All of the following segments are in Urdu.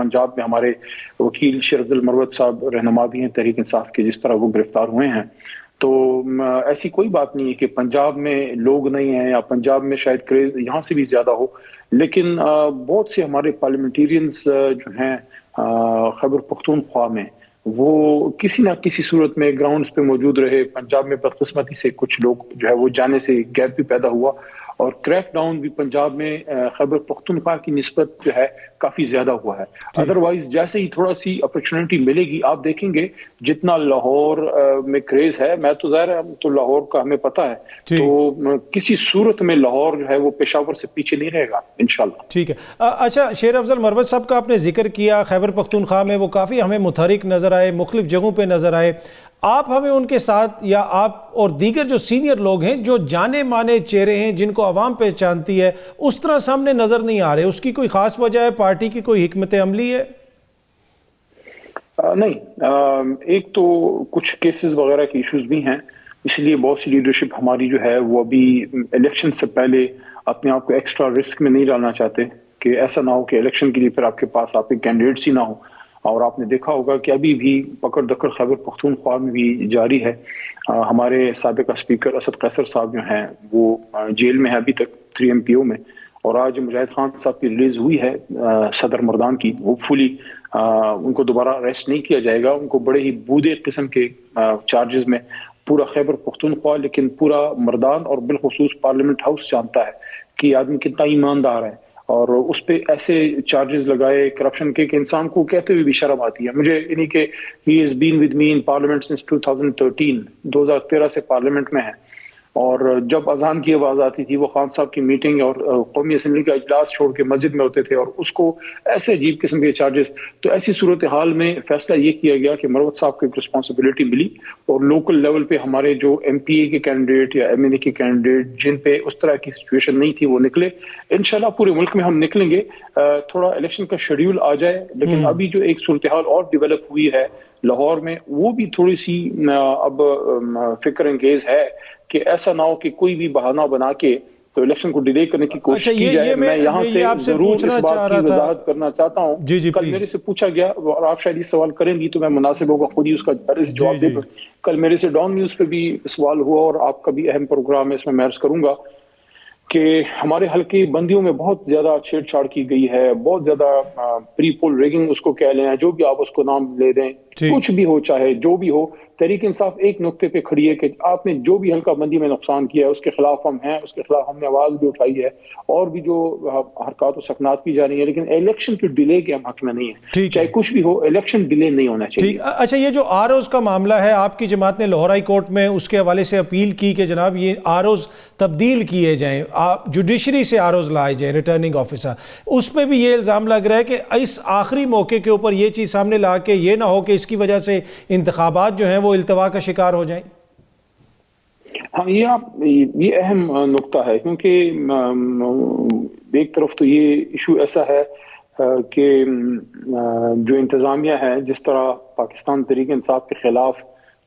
پنجاب میں ہمارے وکیل شیر افضل مروت صاحب رہنما بھی ہیں تحریک انصاف کے، جس طرح وہ گرفتار ہوئے ہیں، تو ایسی کوئی بات نہیں ہے کہ پنجاب میں لوگ نہیں ہیں یا پنجاب میں شاید کریز یہاں سے بھی زیادہ ہو، لیکن بہت سے ہمارے پارلیمنٹیرینز جو ہیں خیبر پختونخوا میں وہ کسی نہ کسی صورت میں گراؤنڈز پہ موجود رہے۔ پنجاب میں بدقسمتی سے کچھ لوگ جو ہے وہ جانے سے گیپ بھی پیدا ہوا، اور کریک ڈاؤن بھی پنجاب میں خیبر پختونخوا کی نسبت جو ہے کافی زیادہ ہوا ہے۔ ادروائز جیسے ہی تھوڑا سی اپرچونٹی ملے گی، آپ دیکھیں گے جتنا لاہور میں کریز ہے، میں تو ظاہر ہے تو لاہور کا ہمیں پتہ ہے، تو کسی صورت میں لاہور جو ہے وہ پشاور سے پیچھے نہیں رہے گا انشاءاللہ۔ ٹھیک ہے۔ اچھا، شیر افضل مروت صاحب کا آپ نے ذکر کیا، خیبر پختونخوا میں وہ کافی ہمیں متحرک نظر آئے، مختلف جگہوں پہ نظر آئے، آپ ہمیں ان کے ساتھ یا آپ اور دیگر جو سینئر لوگ ہیں جو جانے مانے چہرے ہیں جن کو عوام پہچانتی ہے اس طرح سامنے نظر نہیں آ رہے، اس کی کوئی خاص وجہ ہے؟ پارٹی کی کوئی حکمت عملی ہے؟ نہیں، ایک تو کچھ کیسز وغیرہ کے ایشوز بھی ہیں، اس لیے بہت سی لیڈرشپ ہماری جو ہے وہ ابھی الیکشن سے پہلے اپنے آپ کو ایکسٹرا رسک میں نہیں ڈالنا چاہتے کہ ایسا نہ ہو کہ الیکشن کے لیے پھر آپ کے پاس آپ کے کینڈیڈیٹس ہی نہ ہو۔ اور آپ نے دیکھا ہوگا کہ ابھی بھی پکڑ دکڑ خیبر پختونخوا میں بھی جاری ہے۔ ہمارے سابقہ اسپیکر اسد قیصر صاحب جو ہیں وہ جیل میں ہیں ابھی تک 3 MPO میں، اور آج مجاہد خان صاحب کی ریلیز ہوئی ہے صدر مردان کی، ہوپ فلی ان کو دوبارہ اریسٹ نہیں کیا جائے گا۔ ان کو بڑے ہی بودے قسم کے چارجز میں پورا خیبر پختونخوا لیکن پورا مردان اور بالخصوص پارلیمنٹ ہاؤس جانتا ہے کہ آدمی کتنا ایماندار ہے، اور اس پہ ایسے چارجز لگائے کرپشن کے کہ انسان کو کہتے ہوئے بھی شرم آتی ہے مجھے، یعنی کہ he is been with me in parliament since 2013 سے پارلیمنٹ میں ہے، اور جب اذان کی آواز آتی تھی وہ خان صاحب کی میٹنگ اور قومی اسمبلی کا اجلاس چھوڑ کے مسجد میں ہوتے تھے، اور اس کو ایسے عجیب قسم کے چارجز۔ تو ایسی صورتحال میں فیصلہ یہ کیا گیا کہ مروت صاحب کو ایک رسپانسبلٹی ملی، اور لوکل لیول پہ ہمارے جو MPA کے کینڈیڈیٹ یا MLA کے کینڈیڈیٹ جن پہ اس طرح کی سچویشن نہیں تھی وہ نکلے۔ انشاءاللہ پورے ملک میں ہم نکلیں گے، تھوڑا الیکشن کا شیڈیول آ جائے، لیکن ابھی جو ایک صورتحال اور ڈیولپ ہوئی ہے لاہور میں وہ بھی تھوڑی سی اب فکر انگیز ہے کہ ایسا نہ ہو کہ کوئی بھی بہانہ بنا کے تو الیکشن کو ڈیلے کرنے کی کوشش کی جائے۔ میں یہاں سے ضرور اس بات کی وضاحت کرنا چاہتا ہوں، کل میرے سے پوچھا گیا اور آپ شاید یہ سوال کریں گی تو میں مناسب ہوگا خود ہی اس کا جواب دے دوں۔ کل میرے سے ڈان نیوز پہ بھی سوال ہوا اور آپ کا بھی اہم پروگرام ہے، اس میں میں عرض کروں گا کہ ہمارے حلقے بندیوں میں بہت زیادہ چھیڑ چھاڑ کی گئی ہے، بہت زیادہ پری پول ریگنگ اس کو کہہ لیں، جو بھی آپ اس کو نام لے دیں، کچھ بھی ہو چاہے جو بھی ہو، تحریک انصاف ایک نقطے پہ کھڑی ہے کہ آپ نے جو بھی حلقہ بندی میں نقصان کیا ہے اس کے خلاف ہم ہیں، اس کے خلاف ہم نے آواز بھی اٹھائی ہے، اور بھی جو حرکات و سکنات کی جا رہی ہیں، لیکن الیکشن کی ڈیلے کے ہم حق میں نہیں ہیں، چاہے کچھ بھی ہو الیکشن ڈیلے نہیں ہونا چاہیے۔ اچھا، یہ جو ROs کا معاملہ ہے، آپ کی جماعت نے لاہور ہائی کورٹ میں اس کے حوالے سے اپیل کی کہ جناب یہ ROs تبدیل کیے جائیں، جوڈیشری سے ROs لائے جائیں، ریٹرننگ آفیسر۔ اس پہ بھی یہ الزام لگ رہا ہے کہ اس آخری موقع کے اوپر یہ چیز سامنے لا کے یہ نہ ہو کہ اس کی وجہ سے انتخابات جو ہیں وہ التوا کا شکار ہو جائیں۔ ہاں، یہ اہم نقطہ ہے، کیونکہ ایک طرف تو یہ ایشو ایسا ہے کہ جو انتظامیہ ہے جس طرح پاکستان تحریک انصاف کے خلاف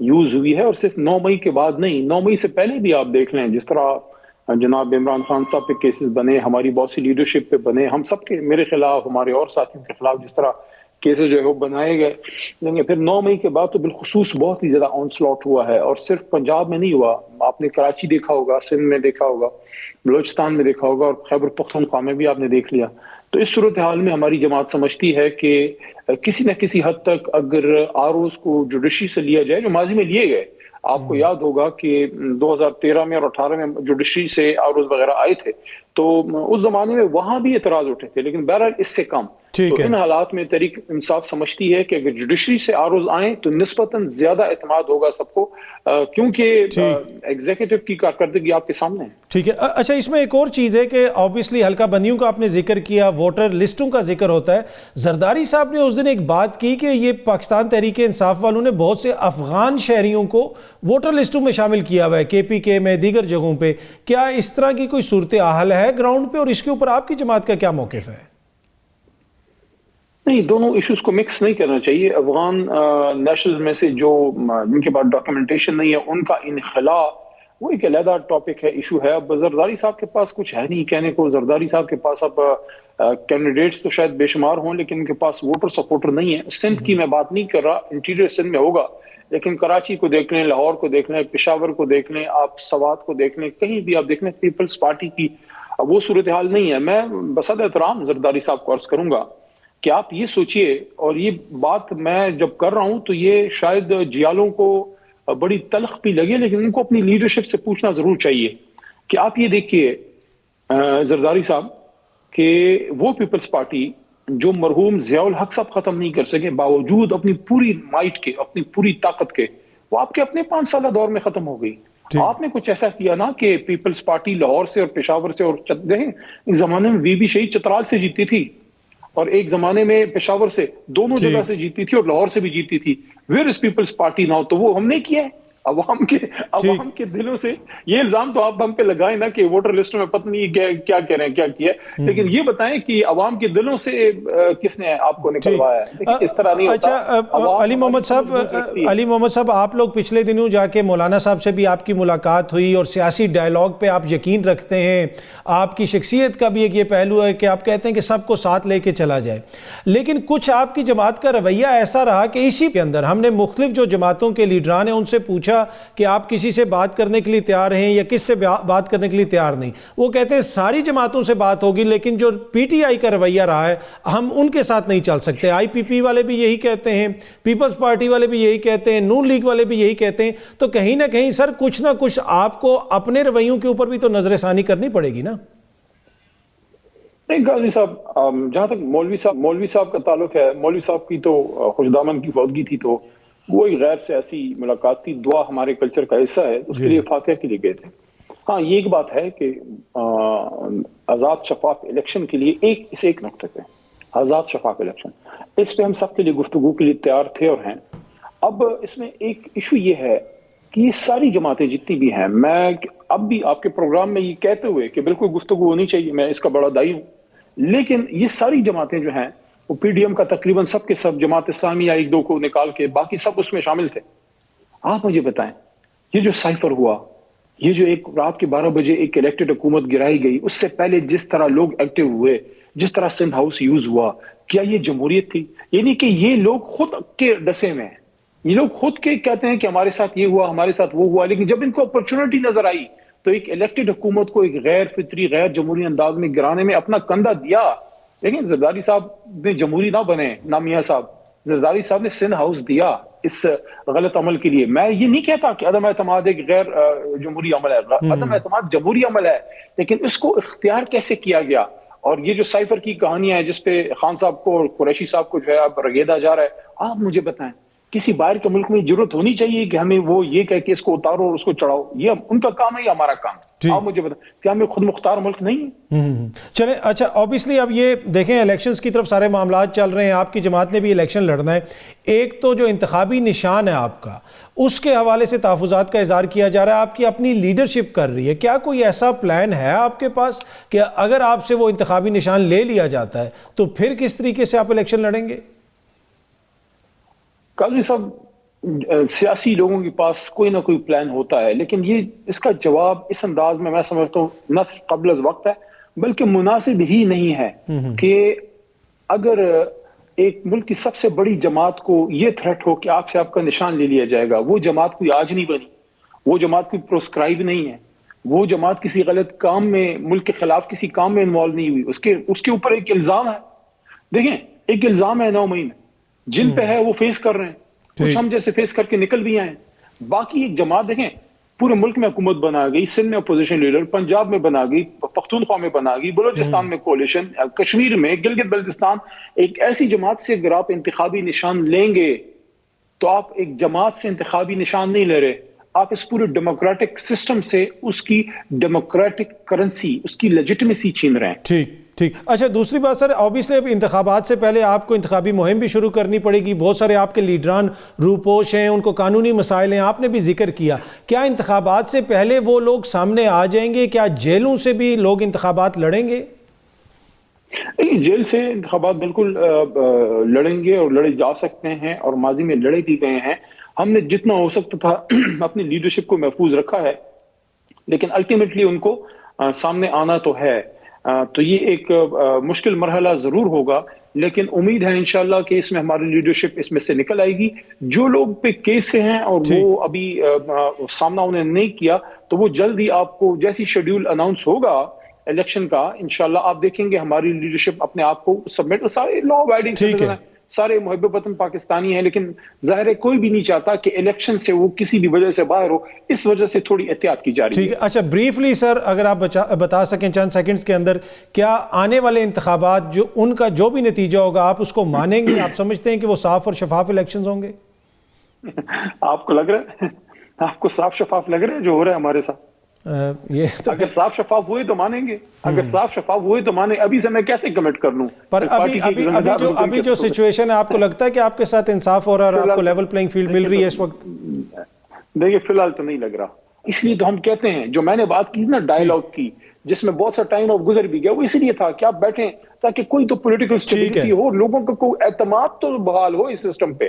یوز ہوئی ہے، اور صرف 9 مئی کے بعد نہیں، 9 مئی سے پہلے بھی آپ دیکھ لیں جس طرح جناب عمران خان صاحب پہ کیسز بنے، ہماری بہت سی لیڈرشپ پہ بنے، ہم سب کے، میرے خلاف، ہمارے اور ساتھیوں کے خلاف جس طرح کیسز جو ہے وہ بنائے گئے، لیکن پھر 9 مئی کے بعد تو بالخصوص بہت ہی زیادہ آن سلاٹ ہوا ہے، اور صرف پنجاب میں نہیں ہوا، آپ نے کراچی دیکھا ہوگا، سندھ میں دیکھا ہوگا، بلوچستان میں دیکھا ہوگا، اور خیبر پختونخوا میں بھی آپ نے دیکھ لیا۔ تو اس صورتحال میں ہماری جماعت سمجھتی ہے کہ کسی نہ کسی حد تک اگر ROs کو جوڈیشری سے لیا جائے، جو ماضی میں لیے گئے، آپ کو یاد ہوگا کہ 2013 میں اور 18 میں جوڈیشری سے ROs وغیرہ آئے تھے، تو اس زمانے میں وہاں بھی اعتراض اٹھے تھے، لیکن بہرحال اس سے کم۔ تو ان حالات میں تحریک انصاف سمجھتی ہے کہ اگر جوڈیشری سے ROs آئیں تو نسبتاً زیادہ اعتماد ہوگا سب کو، کیونکہ ایگزیکٹو کی کارکردگی آپ کے سامنے ہے۔ ٹھیک ہے۔ اچھا، اس میں ایک اور چیز ہے کہ آبویسلی حلقہ بندیوں کا آپ نے ذکر کیا، ووٹر لسٹوں کا ذکر ہوتا ہے۔ زرداری صاحب نے اس دن ایک بات کی کہ یہ پاکستان تحریک انصاف والوں نے بہت سے افغان شہریوں کو ووٹر لسٹوں میں شامل کیا ہوا ہے، KPK میں، دیگر جگہوں پہ۔ کیا اس طرح کی کوئی صورتحال ہے گراؤنڈ پہ، اور اس کے اوپر آپ کی جماعت کا کیا موقف ہے؟ نہیں، دونوں ایشوز کو مکس نہیں کرنا چاہیے۔ افغان نیشنل میں سے جو جن کے پاس ڈاکیومنٹیشن نہیں ہے ان کا انخلاء وہ ایک علیحدہ ٹاپک ہے، ایشو ہے. اب زرداری صاحب کے پاس کچھ ہے نہیں کہنے کو. زرداری صاحب کے پاس اب کینڈیڈیٹس تو شاید بے شمار ہوں، لیکن ان کے پاس ووٹر سپورٹر نہیں ہے. سندھ کی میں بات نہیں کر رہا، انٹیریئر سندھ میں ہوگا، لیکن کراچی کو دیکھ لیں، لاہور کو دیکھ لیں، پشاور کو دیکھ لیں، آپ سوات کو دیکھ لیں، کہیں بھی آپ دیکھ لیں پیپلز پارٹی کی وہ صورتحال نہیں ہے. میں بصد احترام زرداری صاحب کو عرض کروں گا کہ آپ یہ سوچئے، اور یہ بات میں جب کر رہا ہوں تو یہ شاید جیالوں کو بڑی تلخ بھی لگے، لیکن ان کو اپنی لیڈرشپ سے پوچھنا ضرور چاہیے کہ آپ یہ دیکھیے زرداری صاحب کہ وہ پیپلز پارٹی جو مرحوم ضیاء الحق صاحب ختم نہیں کر سکے، باوجود اپنی پوری مائٹ کے، اپنی پوری طاقت کے، وہ آپ کے اپنے 5 سالہ دور میں ختم ہو گئی. آپ نے کچھ ایسا کیا نا کہ پیپلز پارٹی لاہور سے اور پشاور سے، اور دیکھیں اس زمانے میں بی بی شہید چترال سے جیتی تھی، اور ایک زمانے میں پشاور سے، دونوں جگہ سے جیتی تھی، اور لاہور سے بھی جیتی تھی. Where is Peoples Party now? تو وہ ہم نے کیا ہے. عوام کے دلوں سے یہ الزام تو آپ ہم پہ لگائیں نا کہ ووٹر لسٹوں میں پتہ نہیں کیا کہہ رہے ہیں، کیا کیا ہے، لیکن یہ بتائیں کہ عوام کے دلوں سے کس نے آپ کو نکلوایا ہے. اس طرح نہیں ہوتا. اچھا علی محمد صاحب آپ لوگ پچھلے دنوں جا کے مولانا صاحب سے بھی آپ کی ملاقات ہوئی، اور سیاسی ڈائیلاگ پہ آپ یقین رکھتے ہیں، آپ کی شخصیت کا بھی ایک یہ پہلو ہے کہ آپ کہتے ہیں کہ سب کو ساتھ لے کے چلا جائے، لیکن کچھ آپ کی جماعت کا رویہ ایسا رہا کہ اسی کے اندر ہم نے مختلف جو جماعتوں کے لیڈران ہیں ان سے پوچھا کہ آپ کسی سے بات کرنے کے لیے تیار ہیں یا کس سے بات کرنے کے لیے تیار نہیں. وہ کہتے ہیں ساری جماعتوں سے بات ہوگی، لیکن جو پی ٹی آئی کا رویہ رہا ہے ہم ان کے ساتھ نہیں چل سکتے. آئی پی پی والے بھی یہی کہتے ہیں، پیپلز پارٹی والے بھی یہی کہتے ہیں، نون لیگ والے بھی یہی کہتے ہیں. تو کہیں نہ کہیں سر کچھ نہ کچھ آپ کو اپنے رویوں کے اوپر بھی تو نظر ثانی کرنی پڑے گی نا. نہیں غازی صاحب، جہاں تک مولوی صاحب کا تعلق ہے، مولوی صاحب کی تو خوشدامن کی فوتگی تھی، تو وہ ایک غیر سیاسی ملاقات تھی. دعا ہمارے کلچر کا حصہ ہے، اس کے لیے فاتحہ کے لیے گئے تھے. ہاں یہ ایک بات ہے کہ آزاد شفاف الیکشن کے لیے ایک نقطے پہ آزاد شفاف الیکشن، اس پہ ہم سب کے لیے گفتگو کے لیے تیار تھے اور ہیں. اب اس میں ایک ایشو یہ ہے کہ یہ ساری جماعتیں جتنی بھی ہیں، میں اب بھی آپ کے پروگرام میں یہ کہتے ہوئے کہ بالکل گفتگو ہونی چاہیے، میں اس کا بڑا دائی ہوں، لیکن یہ ساری جماعتیں جو ہیں وہ پی ڈی ایم کا تقریباً سب کے سب، جماعت اسلامی یا ایک دو کو نکال کے باقی سب اس میں شامل تھے. آپ مجھے بتائیں یہ جو سائفر ہوا، یہ جو ایک رات کے 12 بجے ایک الیکٹڈ حکومت گرائی گئی، اس سے پہلے جس طرح لوگ ایکٹیو ہوئے، جس طرح سندھ ہاؤس یوز ہوا، کیا یہ جمہوریت تھی؟ یعنی کہ یہ لوگ خود کے ڈسے میں ہیں، یہ لوگ خود کے کہتے ہیں کہ ہمارے ساتھ یہ ہوا، ہمارے ساتھ وہ ہوا، لیکن جب ان کو اپرچونٹی نظر آئی تو ایک الیکٹڈ حکومت کو ایک غیر فطری، غیر جمہوری انداز میں گرانے میں اپنا کندھا دیا. لیکن زرداری صاحب نے جمہوری نہ بنے، نہ میاں صاحب، زرداری صاحب نے سندھ ہاؤس دیا اس غلط عمل کے لیے. میں یہ نہیں کہتا کہ عدم اعتماد ایک غیر جمہوری عمل ہے، عدم اعتماد جمہوری عمل ہے، لیکن اس کو اختیار کیسے کیا گیا. اور یہ جو سائفر کی کہانی ہے جس پہ خان صاحب کو اور قریشی صاحب کو جو ہے اب رگیدا جا رہا ہے، آپ مجھے بتائیں کسی باہر کے ملک میں ضرورت ہونی چاہیے کہ ہمیں وہ یہ کہہ کے اس کو اتارو اور اس کو چڑھاؤ؟ یہ ان کا کام ہے یا ہمارا کام؟ آپ مجھے بتائیں کیا ہمیں خود مختار ملک نہیں ہے؟ چلیں اچھا، اوبیسلی اب یہ دیکھیں الیکشنز کی طرف سارے معاملات چل رہے ہیں، آپ کی جماعت نے بھی الیکشن لڑنا ہے. ایک تو جو انتخابی نشان ہے آپ کا، اس کے حوالے سے تحفظات کا اظہار کیا جا رہا ہے، آپ کی اپنی لیڈرشپ کر رہی ہے. کیا کوئی ایسا پلان ہے آپ کے پاس کہ اگر آپ سے وہ انتخابی نشان لے لیا جاتا ہے تو پھر کس طریقے سے آپ الیکشن لڑیں گے؟ قاضی صاحب، سیاسی لوگوں کے پاس کوئی نہ کوئی پلان ہوتا ہے، لیکن یہ اس کا جواب اس انداز میں سمجھتا ہوں نہ صرف قبل از وقت ہے بلکہ مناسب ہی نہیں ہے کہ اگر ایک ملک کی سب سے بڑی جماعت کو یہ تھریٹ ہو کہ آپ سے آپ کا نشان لے لیا جائے گا. وہ جماعت کوئی آج نہیں بنی، وہ جماعت کوئی پروسکرائب نہیں ہے، وہ جماعت کسی غلط کام میں، ملک کے خلاف کسی کام میں انوالو نہیں ہوئی. اس کے اوپر ایک الزام ہے. دیکھیں ایک الزام ہے 9 مئی میں جن پہ ہے وہ فیس کر رہے ہیں، کچھ ہم جیسے فیس کر کے نکل بھی آئے ہیں. باقی ایک جماعت دیکھیں پورے ملک میں حکومت بنا گئی، سندھ میں اپوزیشن لیڈر، پنجاب میں بنا گئی، پختونخوا میں بنا گئی، بلوچستان میں کولیشن، کشمیر میں، گلگت بلتستان. ایک ایسی جماعت سے اگر آپ انتخابی نشان لیں گے تو آپ ایک جماعت سے انتخابی نشان نہیں لے رہے، آپ اس پورے ڈیموکریٹک سسٹم سے اس کی ڈیموکریٹک کرنسی، اس کی لیجٹمیسی چھین رہے ہیں. ٹھیک. اچھا دوسری بات سر، اوبیسلی اب انتخابات سے پہلے آپ کو انتخابی مہم بھی شروع کرنی پڑے گی. بہت سارے آپ کے لیڈران روپوش ہیں، ان کو قانونی مسائل ہیں، آپ نے بھی ذکر کیا. کیا انتخابات سے پہلے وہ لوگ سامنے آ جائیں گے؟ کیا جیلوں سے بھی لوگ انتخابات لڑیں گے؟ جیل سے انتخابات بالکل لڑیں گے اور لڑے جا سکتے ہیں، اور ماضی میں لڑے بھی گئے ہیں. ہم نے جتنا ہو سکتا تھا اپنی لیڈرشپ کو محفوظ رکھا ہے. لیکن الٹیمیٹلی ان کو سامنے آنا تو ہے. تو یہ ایک مشکل مرحلہ ضرور ہوگا، لیکن امید ہے انشاءاللہ کہ اس میں ہماری لیڈرشپ اس میں سے نکل آئے گی. جو لوگ پہ کیس سے ہیں اور وہ ابھی سامنا انہیں نہیں کیا، تو وہ جلدی آپ کو جیسی شیڈیول اناؤنس ہوگا الیکشن کا، انشاءاللہ آپ دیکھیں گے ہماری لیڈرشپ اپنے آپ کو سبمٹ. سارے لا ابائڈنگ سٹیزن ہیں، سارے محب وطن پاکستانی ہیں، لیکن ظاہر ہے کوئی بھی نہیں چاہتا کہ الیکشن سے وہ کسی بھی وجہ سے باہر ہو. اس وجہ سے تھوڑی احتیاط کی جا رہی ہے. ٹھیک ہے. اچھا بریفلی سر اگر آپ بتا سکیں چند سیکنڈز کے اندر، کیا آنے والے انتخابات جو ان کا جو بھی نتیجہ ہوگا آپ اس کو مانیں گے؟ آپ سمجھتے ہیں کہ وہ صاف اور شفاف الیکشنز ہوں گے؟ آپ کو لگ رہا ہے، آپ کو صاف شفاف لگ رہا ہے جو ہو رہا ہے ہمارے ساتھ؟ اگر صاف شفاف ہوئے تو مانیں گے، اگر صاف شفاف ہوئے تو مانیں. ابھی سے میں کیسے کمٹ کر لوں؟ پر ابھی جو سچویشن ہے، آپ کو لگتا ہے کہ آپ کے ساتھ انصاف ہو رہا ہے اور آپ کو لیول پلینگ فیلڈ مل رہی ہے اس وقت؟ دیکھیے فی الحال تو نہیں لگ رہا. اس لیے تو ہم کہتے ہیں، جو میں نے بات کی نا ڈائیلاگ کی، جس میں بہت سا ٹائم آف گزر بھی گیا، وہ اسی لیے تھا کہ آپ بیٹھیں تاکہ کوئی تو پولیٹیکل اسٹیبلٹی ہو، لوگوں کا کوئی اعتماد تو بحال ہو اس سسٹم پہ.